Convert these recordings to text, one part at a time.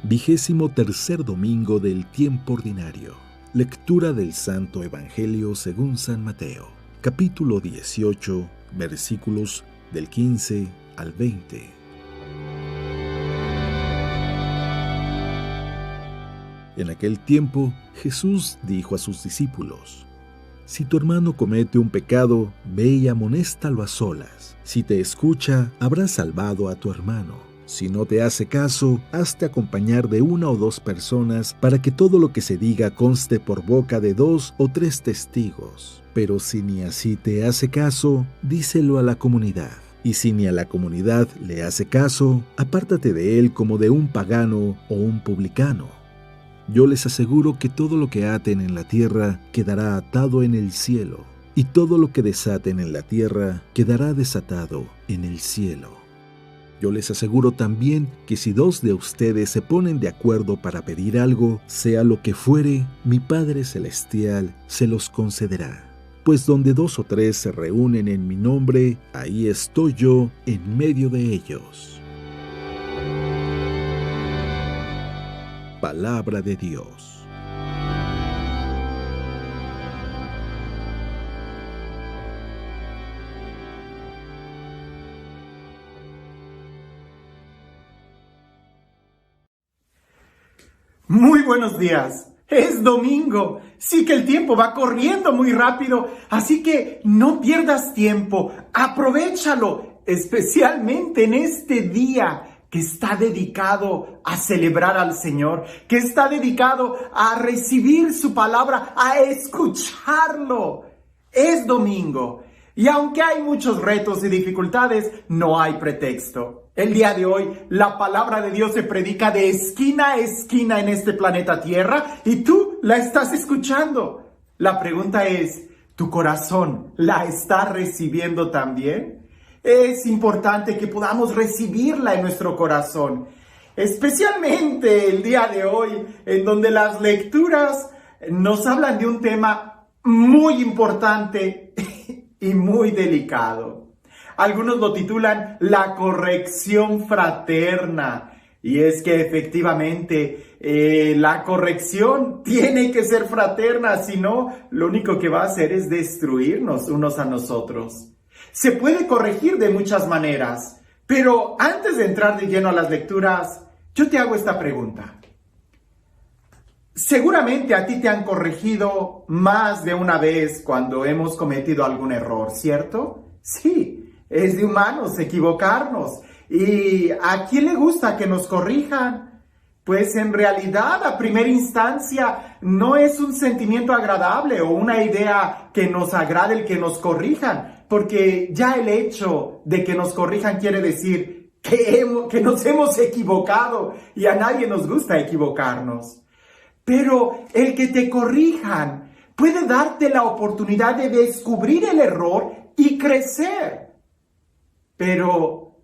23º domingo del tiempo ordinario. Lectura del Santo Evangelio según San Mateo, capítulo 18, versículos del 15 al 20. En aquel tiempo, Jesús dijo a sus discípulos: Si tu hermano comete un pecado, ve y amonéstalo a solas. Si te escucha, habrás salvado a tu hermano. Si no te hace caso, hazte acompañar de 1 o 2 personas para que todo lo que se diga conste por boca de 2 o 3 testigos. Pero si ni así te hace caso, díselo a la comunidad. Y si ni a la comunidad le hace caso, apártate de él como de un pagano o un publicano. Yo les aseguro que todo lo que aten en la tierra quedará atado en el cielo, y todo lo que desaten en la tierra quedará desatado en el cielo. Yo les aseguro también que si 2 de ustedes se ponen de acuerdo para pedir algo, sea lo que fuere, mi Padre Celestial se los concederá. Pues donde 2 o 3 se reúnen en mi nombre, ahí estoy yo en medio de ellos. Palabra de Dios. Muy buenos días. Es domingo. Sí que el tiempo va corriendo muy rápido, así que no pierdas tiempo. Aprovéchalo, especialmente en este día que está dedicado a celebrar al Señor, que está dedicado a recibir su palabra, a escucharlo. Es domingo. Y aunque hay muchos retos y dificultades, no hay pretexto. El día de hoy, la palabra de Dios se predica de esquina a esquina en este planeta Tierra y tú la estás escuchando. La pregunta es, ¿tu corazón la está recibiendo también? Es importante que podamos recibirla en nuestro corazón, especialmente el día de hoy, en donde las lecturas nos hablan de un tema muy importante y muy delicado. Algunos lo titulan la corrección fraterna. Y es que efectivamente la corrección tiene que ser fraterna, si no, lo único que va a hacer es destruirnos unos a nosotros. Se puede corregir de muchas maneras, pero antes de entrar de lleno a las lecturas, yo te hago esta pregunta. Seguramente a ti te han corregido más de una vez cuando hemos cometido algún error, ¿cierto? Sí. Es de humanos equivocarnos. ¿Y a quién le gusta que nos corrijan? Pues en realidad, a primera instancia, no es un sentimiento agradable o una idea que nos agrade el que nos corrijan, porque ya el hecho de que nos corrijan quiere decir que nos hemos equivocado y a nadie nos gusta equivocarnos. Pero el que te corrijan puede darte la oportunidad de descubrir el error y crecer. Pero,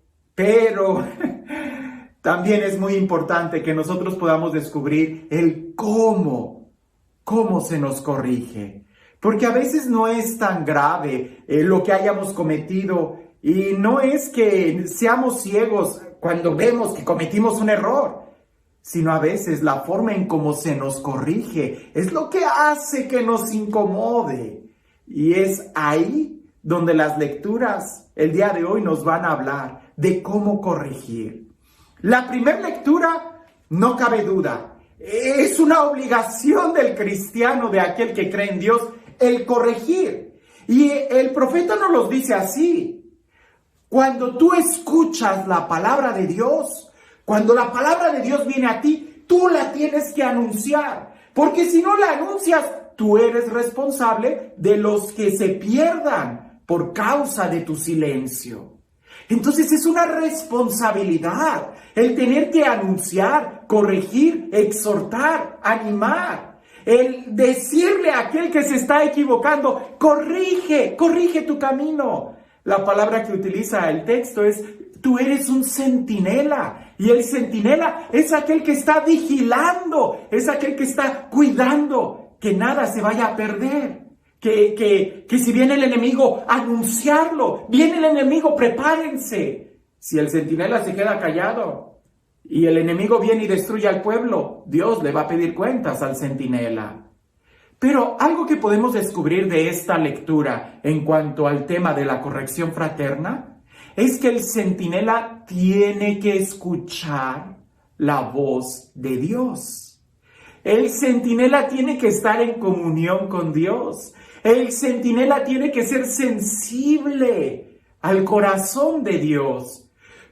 también es muy importante que nosotros podamos descubrir el cómo se nos corrige. Porque a veces no es tan grave lo que hayamos cometido y no es que seamos ciegos cuando vemos que cometimos un error, sino a veces la forma en cómo se nos corrige es lo que hace que nos incomode. Y es ahí donde las lecturas el día de hoy nos van a hablar de cómo corregir. La primera lectura, no cabe duda, es una obligación del cristiano, de aquel que cree en Dios, el corregir. Y el profeta nos lo dice así: cuando tú escuchas la palabra de Dios, cuando la palabra de Dios viene a ti, tú la tienes que anunciar, porque si no la anuncias, tú eres responsable de los que se pierdan por causa de tu silencio. Entonces es una responsabilidad el tener que anunciar, corregir, exhortar, animar. El decirle a aquel que se está equivocando, corrige tu camino. La palabra que utiliza el texto es, tú eres un centinela. Y el centinela es aquel que está vigilando, es aquel que está cuidando que nada se vaya a perder. Que si viene el enemigo, anunciarlo. Viene el enemigo, prepárense. Si el centinela se queda callado y el enemigo viene y destruye al pueblo, Dios le va a pedir cuentas al centinela. Pero algo que podemos descubrir de esta lectura en cuanto al tema de la corrección fraterna es que el centinela tiene que escuchar la voz de Dios. El centinela tiene que estar en comunión con Dios. El centinela tiene que ser sensible al corazón de Dios.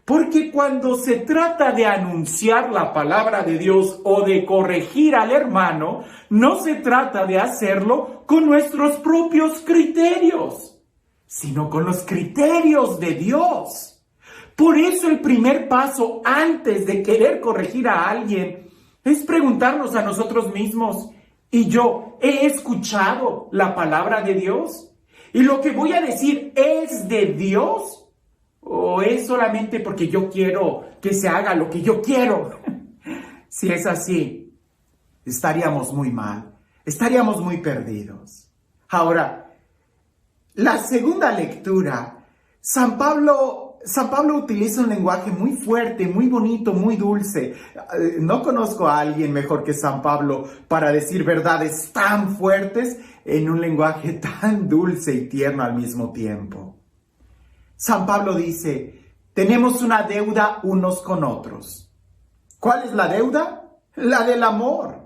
Porque cuando se trata de anunciar la palabra de Dios o de corregir al hermano, no se trata de hacerlo con nuestros propios criterios, sino con los criterios de Dios. Por eso el primer paso antes de querer corregir a alguien es preguntarnos a nosotros mismos, ¿y yo he escuchado la palabra de Dios? ¿Y lo que voy a decir es de Dios? ¿O es solamente porque yo quiero que se haga lo que yo quiero? Si es así, estaríamos muy mal, estaríamos muy perdidos. Ahora, la segunda lectura, San Pablo utiliza un lenguaje muy fuerte, muy bonito, muy dulce. No conozco a alguien mejor que San Pablo para decir verdades tan fuertes en un lenguaje tan dulce y tierno al mismo tiempo. San Pablo dice, tenemos una deuda unos con otros. ¿Cuál es la deuda? La del amor.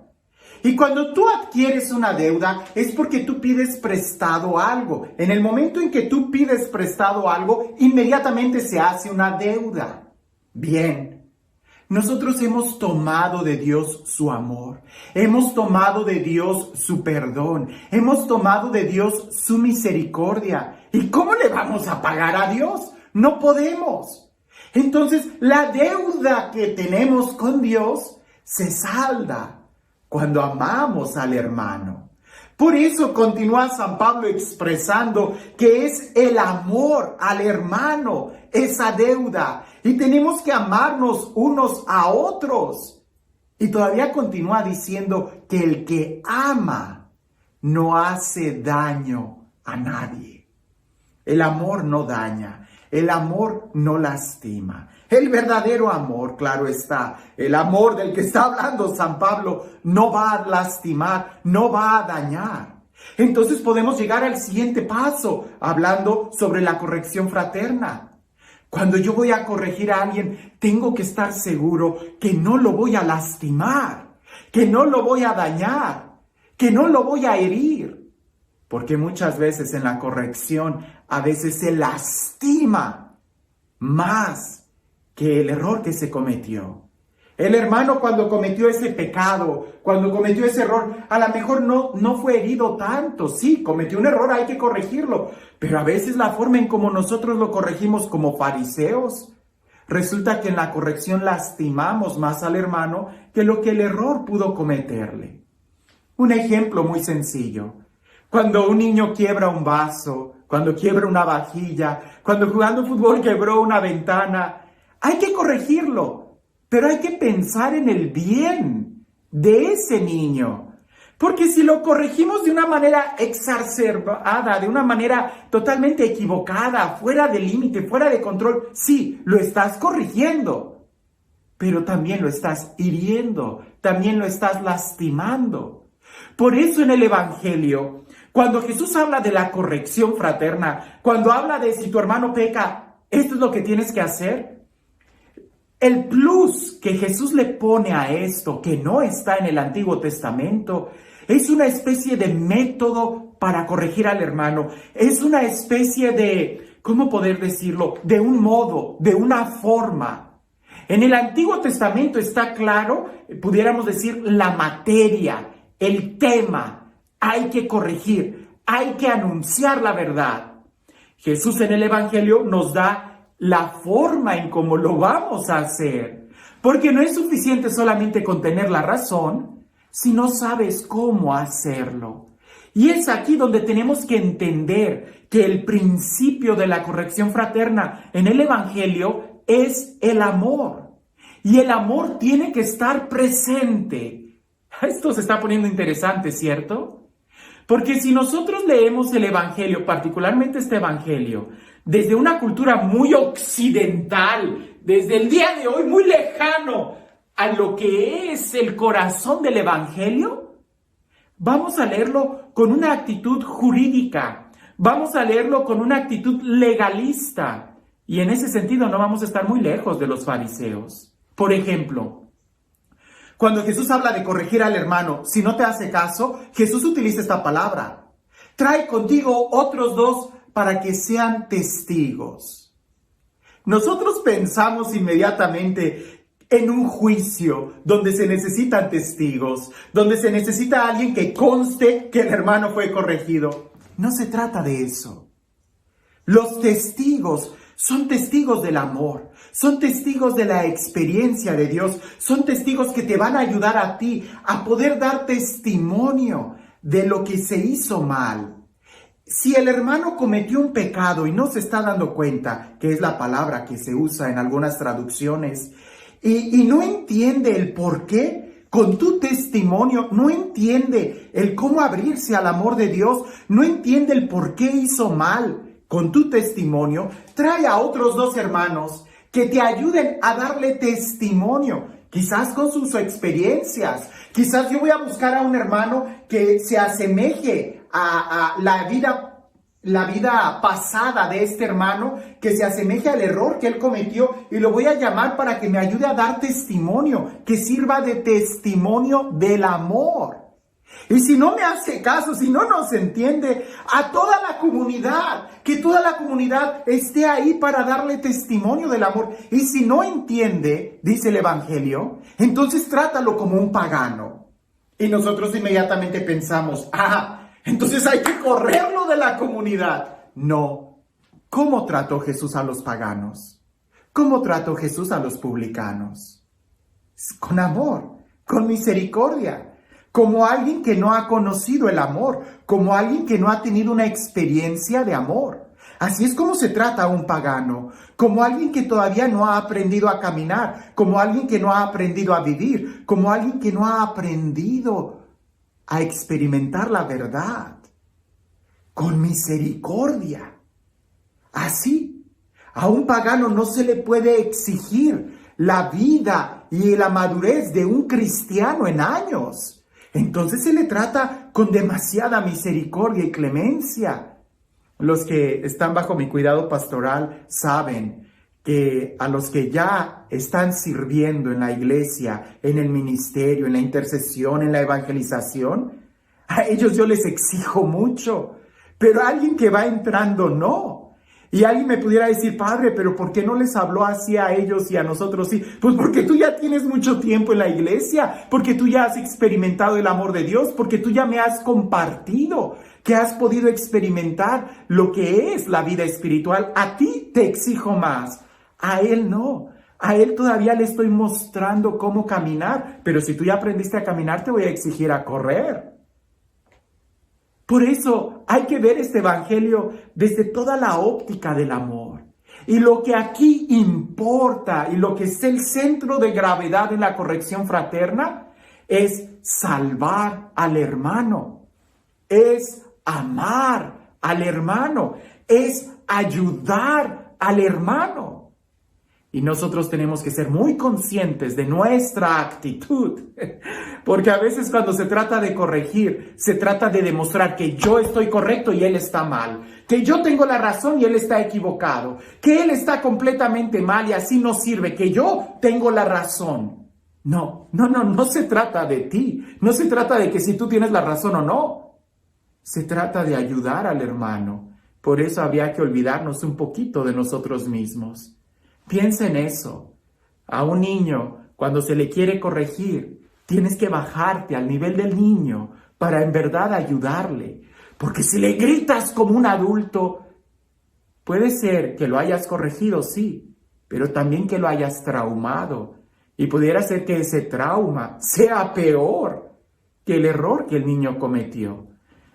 Y cuando tú adquieres una deuda es porque tú pides prestado algo. En el momento en que tú pides prestado algo, inmediatamente se hace una deuda. Bien, nosotros hemos tomado de Dios su amor, hemos tomado de Dios su perdón, hemos tomado de Dios su misericordia. ¿Y cómo le vamos a pagar a Dios? No podemos. Entonces, la deuda que tenemos con Dios se salda cuando amamos al hermano. Por eso continúa San Pablo expresando que es el amor al hermano esa deuda y tenemos que amarnos unos a otros. Y todavía continúa diciendo que el que ama no hace daño a nadie. El amor no daña, el amor no lastima. El verdadero amor, claro está, el amor del que está hablando San Pablo no va a lastimar, no va a dañar. Entonces podemos llegar al siguiente paso, hablando sobre la corrección fraterna. Cuando yo voy a corregir a alguien, tengo que estar seguro que no lo voy a lastimar, que no lo voy a dañar, que no lo voy a herir. Porque muchas veces en la corrección, a veces se lastima más que el error que se cometió. El hermano cuando cometió ese pecado, cuando cometió ese error, a lo mejor no fue herido tanto. Sí, cometió un error, hay que corregirlo. Pero a veces la forma en como nosotros lo corregimos como fariseos, resulta que en la corrección lastimamos más al hermano que lo que el error pudo cometerle. Un ejemplo muy sencillo. Cuando un niño quiebra un vaso, cuando quiebra una vajilla, cuando jugando fútbol quebró una ventana, hay que corregirlo, pero hay que pensar en el bien de ese niño. Porque si lo corregimos de una manera exacerbada, de una manera totalmente equivocada, fuera de límite, fuera de control, sí, lo estás corrigiendo, pero también lo estás hiriendo, también lo estás lastimando. Por eso en el Evangelio, cuando Jesús habla de la corrección fraterna, cuando habla de si tu hermano peca, esto es lo que tienes que hacer. El plus que Jesús le pone a esto, que no está en el Antiguo Testamento, es una especie de método para corregir al hermano. Es una especie de, ¿cómo poder decirlo? De un modo, de una forma. En el Antiguo Testamento está claro, pudiéramos decir, la materia, el tema. Hay que corregir, hay que anunciar la verdad. Jesús en el Evangelio nos da la forma en cómo lo vamos a hacer. Porque no es suficiente solamente con tener la razón, si no sabes cómo hacerlo. Y es aquí donde tenemos que entender que el principio de la corrección fraterna en el Evangelio es el amor. Y el amor tiene que estar presente. Esto se está poniendo interesante, ¿cierto? Porque si nosotros leemos el Evangelio, particularmente este Evangelio, desde una cultura muy occidental, desde el día de hoy, muy lejano a lo que es el corazón del Evangelio, vamos a leerlo con una actitud jurídica, vamos a leerlo con una actitud legalista, y en ese sentido no vamos a estar muy lejos de los fariseos. Por ejemplo, cuando Jesús habla de corregir al hermano, si no te hace caso, Jesús utiliza esta palabra: trae contigo otros dos para que sean testigos. Nosotros pensamos inmediatamente en un juicio donde se necesitan testigos, donde se necesita alguien que conste que el hermano fue corregido. No se trata de eso. Los testigos son testigos del amor, son testigos de la experiencia de Dios, son testigos que te van a ayudar a ti a poder dar testimonio de lo que se hizo mal. Si el hermano cometió un pecado y no se está dando cuenta, que es la palabra que se usa en algunas traducciones, y no entiende el por qué, con tu testimonio, no entiende el cómo abrirse al amor de Dios, no entiende el por qué hizo mal, con tu testimonio, trae a otros dos hermanos que te ayuden a darle testimonio, quizás con sus experiencias. Quizás yo voy a buscar a un hermano que se asemeje a la vida pasada de este hermano, que se asemeje al error que él cometió, y lo voy a llamar para que me ayude a dar testimonio, que sirva de testimonio del amor. Y si no me hace caso, si no nos entiende, a toda la comunidad, que toda la comunidad esté ahí para darle testimonio del amor. Y si no entiende, dice el Evangelio, entonces trátalo como un pagano. Y nosotros inmediatamente pensamos, entonces hay que correrlo de la comunidad. No. ¿Cómo trató Jesús a los paganos? ¿Cómo trató Jesús a los publicanos? Con amor, con misericordia. Como alguien que no ha conocido el amor, como alguien que no ha tenido una experiencia de amor. Así es como se trata a un pagano, como alguien que todavía no ha aprendido a caminar, como alguien que no ha aprendido a vivir, como alguien que no ha aprendido a experimentar la verdad. Con misericordia. Así, a un pagano no se le puede exigir la vida y la madurez de un cristiano en años. Entonces se le trata con demasiada misericordia y clemencia. Los que están bajo mi cuidado pastoral saben que a los que ya están sirviendo en la iglesia, en el ministerio, en la intercesión, en la evangelización, a ellos yo les exijo mucho, pero a alguien que va entrando no. Y alguien me pudiera decir, padre, pero ¿por qué no les habló así a ellos y a nosotros sí? Pues porque tú ya tienes mucho tiempo en la iglesia, porque tú ya has experimentado el amor de Dios, porque tú ya me has compartido que has podido experimentar lo que es la vida espiritual. A ti te exijo más, a él no. A él todavía le estoy mostrando cómo caminar, pero si tú ya aprendiste a caminar, te voy a exigir a correr. Por eso hay que ver este evangelio desde toda la óptica del amor. Y lo que aquí importa y lo que es el centro de gravedad en la corrección fraterna es salvar al hermano, es amar al hermano, es ayudar al hermano. Y nosotros tenemos que ser muy conscientes de nuestra actitud, porque a veces cuando se trata de corregir, se trata de demostrar que yo estoy correcto y él está mal, que yo tengo la razón y él está equivocado, que él está completamente mal y así no sirve, que yo tengo la razón. No se trata de ti, no se trata de que si tú tienes la razón o no, se trata de ayudar al hermano. Por eso habría que olvidarnos un poquito de nosotros mismos. Piensa en eso. A un niño, cuando se le quiere corregir, tienes que bajarte al nivel del niño para en verdad ayudarle. Porque si le gritas como un adulto, puede ser que lo hayas corregido, sí, pero también que lo hayas traumado. Y pudiera ser que ese trauma sea peor que el error que el niño cometió.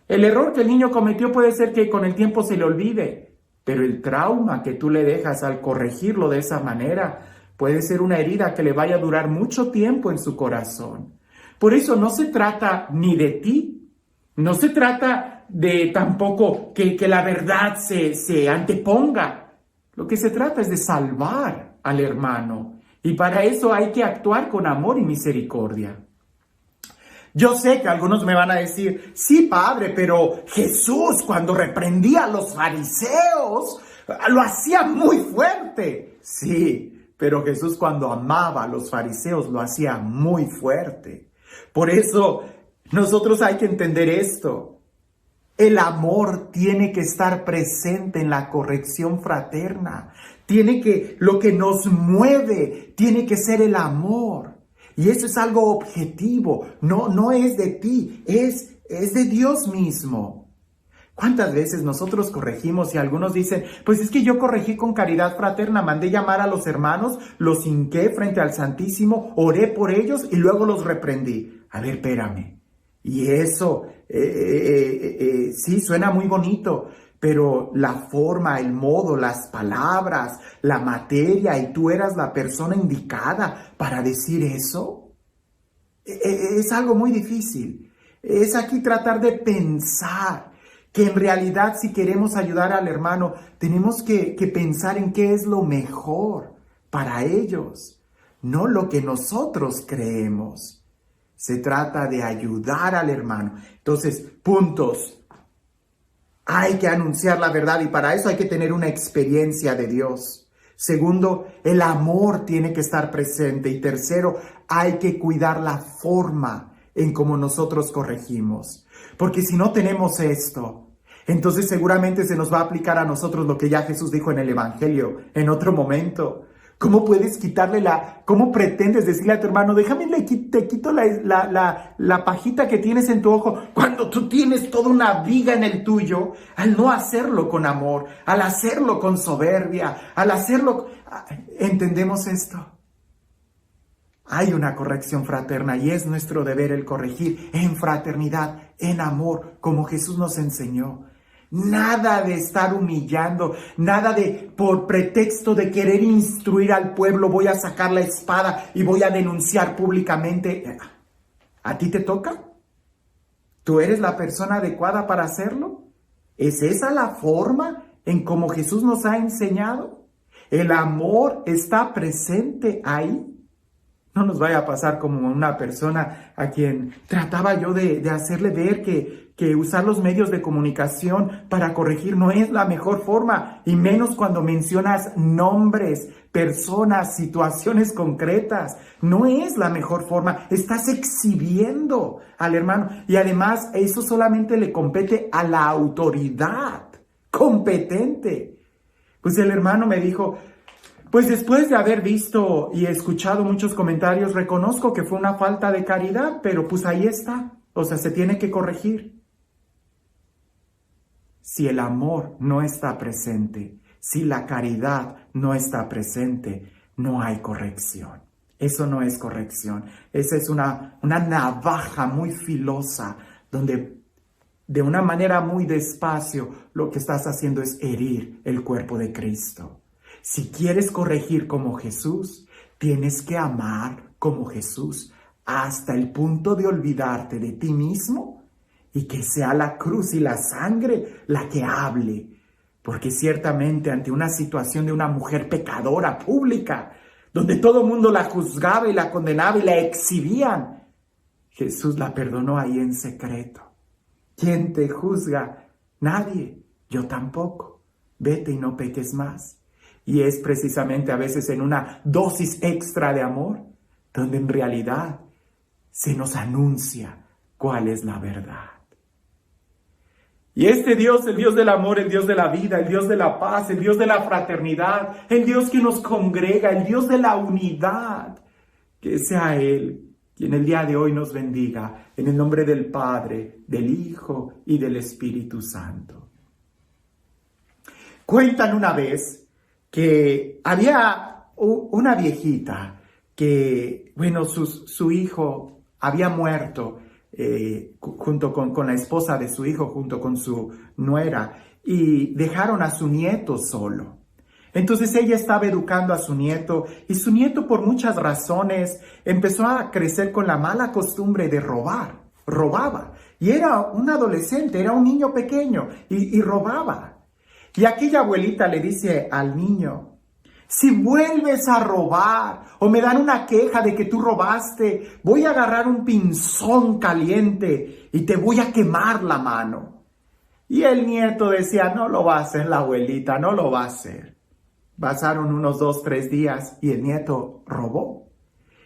El error que el niño cometió puede ser que con el tiempo se le olvide. Pero el trauma que tú le dejas al corregirlo de esa manera puede ser una herida que le vaya a durar mucho tiempo en su corazón. Por eso no se trata ni de ti, no se trata de tampoco que la verdad se anteponga. Lo que se trata es de salvar al hermano. Y para eso hay que actuar con amor y misericordia. Yo sé que algunos me van a decir, sí, padre, pero Jesús cuando reprendía a los fariseos, lo hacía muy fuerte. Sí, pero Jesús cuando amaba a los fariseos, lo hacía muy fuerte. Por eso, nosotros hay que entender esto. El amor tiene que estar presente en la corrección fraterna. Lo que nos mueve, tiene que ser el amor. Y eso es algo objetivo, no es de ti, es de Dios mismo. ¿Cuántas veces nosotros corregimos y algunos dicen, pues es que yo corregí con caridad fraterna, mandé llamar a los hermanos, los hinqué frente al Santísimo, oré por ellos y luego los reprendí? A ver, espérame. Y eso, sí, suena muy bonito, pero la forma, el modo, las palabras, la materia, y tú eras la persona indicada para decir eso, es algo muy difícil. Es aquí tratar de pensar que en realidad si queremos ayudar al hermano, tenemos que pensar en qué es lo mejor para ellos, no lo que nosotros creemos. Se trata de ayudar al hermano. Entonces, puntos. Hay que anunciar la verdad y para eso hay que tener una experiencia de Dios. Segundo, el amor tiene que estar presente. Y tercero, hay que cuidar la forma en cómo nosotros corregimos. Porque si no tenemos esto, entonces seguramente se nos va a aplicar a nosotros lo que ya Jesús dijo en el Evangelio en otro momento. ¿Cómo puedes cómo pretendes decirle a tu hermano, déjame, te quito la pajita que tienes en tu ojo, cuando tú tienes toda una viga en el tuyo, al no hacerlo con amor, al hacerlo con soberbia, al hacerlo... ¿Entendemos esto? Hay una corrección fraterna y es nuestro deber el corregir en fraternidad, en amor, como Jesús nos enseñó. Nada de estar humillando, nada de por pretexto de querer instruir al pueblo, voy a sacar la espada y voy a denunciar públicamente. ¿A ti te toca? ¿Tú eres la persona adecuada para hacerlo? ¿Es esa la forma en cómo Jesús nos ha enseñado? ¿El amor está presente ahí? No nos vaya a pasar como una persona a quien trataba yo de hacerle ver que usar los medios de comunicación para corregir no es la mejor forma, y menos cuando mencionas nombres, personas, situaciones concretas. No es la mejor forma. Estás exhibiendo al hermano y además eso solamente le compete a la autoridad competente. Pues el hermano me dijo, pues después de haber visto y escuchado muchos comentarios, reconozco que fue una falta de caridad, pero pues ahí está. O sea, se tiene que corregir. Si el amor no está presente, si la caridad no está presente, no hay corrección. Eso no es corrección. Esa es una navaja muy filosa, donde de una manera muy despacio lo que estás haciendo es herir el cuerpo de Cristo. Si quieres corregir como Jesús, tienes que amar como Jesús hasta el punto de olvidarte de ti mismo y que sea la cruz y la sangre la que hable. Porque ciertamente ante una situación de una mujer pecadora pública, donde todo el mundo la juzgaba y la condenaba y la exhibían, Jesús la perdonó ahí en secreto. ¿Quién te juzga? Nadie. Yo tampoco. Vete y no peques más. Y es precisamente a veces en una dosis extra de amor, donde en realidad se nos anuncia cuál es la verdad. Y este Dios, el Dios del amor, el Dios de la vida, el Dios de la paz, el Dios de la fraternidad, el Dios que nos congrega, el Dios de la unidad, que sea Él quien el día de hoy nos bendiga, en el nombre del Padre, del Hijo y del Espíritu Santo. Cuentan una vez que había una viejita que, bueno, su hijo había muerto junto con la esposa de su hijo, junto con su nuera, y dejaron a su nieto solo. Entonces ella estaba educando a su nieto y su nieto por muchas razones empezó a crecer con la mala costumbre de robar. Robaba. Y era un adolescente, era un niño pequeño y robaba. Y aquella abuelita le dice al niño, Si vuelves a robar o me dan una queja de que tú robaste, voy a agarrar un pinzón caliente y te voy a quemar la mano. Y el nieto decía, no lo va a hacer la abuelita, no lo va a hacer. Pasaron unos 2, 3 días y el nieto robó.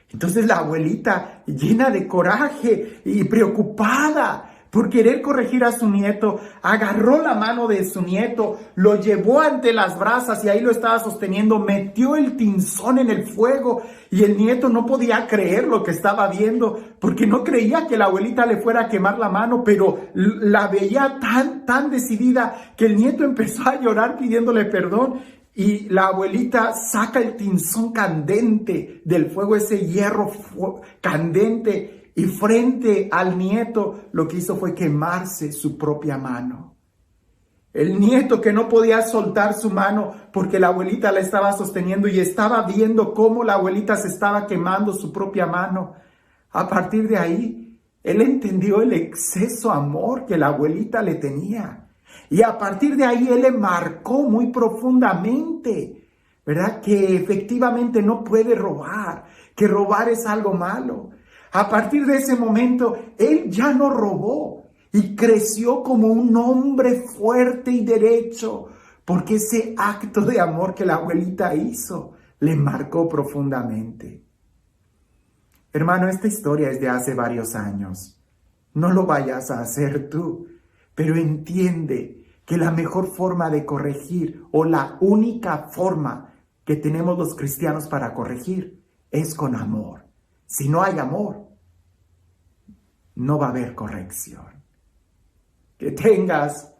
Entonces la abuelita, llena de coraje y preocupada por querer corregir a su nieto, agarró la mano de su nieto, lo llevó ante las brasas y ahí lo estaba sosteniendo, metió el pinzón en el fuego y el nieto no podía creer lo que estaba viendo porque no creía que la abuelita le fuera a quemar la mano, pero la veía tan decidida que el nieto empezó a llorar pidiéndole perdón. Y la abuelita saca el pinzón candente del fuego, ese hierro candente, y frente al nieto lo que hizo fue quemarse su propia mano. El nieto, que no podía soltar su mano porque la abuelita la estaba sosteniendo y estaba viendo cómo la abuelita se estaba quemando su propia mano. A partir de ahí, él entendió el exceso amor que la abuelita le tenía. Y a partir de ahí él le marcó muy profundamente, ¿verdad? Que efectivamente no puede robar, que robar es algo malo. A partir de ese momento, él ya no robó y creció como un hombre fuerte y derecho, porque ese acto de amor que la abuelita hizo le marcó profundamente. Hermano, esta historia es de hace varios años. No lo vayas a hacer tú, pero entiende que la mejor forma de corregir o la única forma que tenemos los cristianos para corregir es con amor. Si no hay amor, no va a haber corrección. Que tengas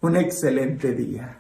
un excelente día.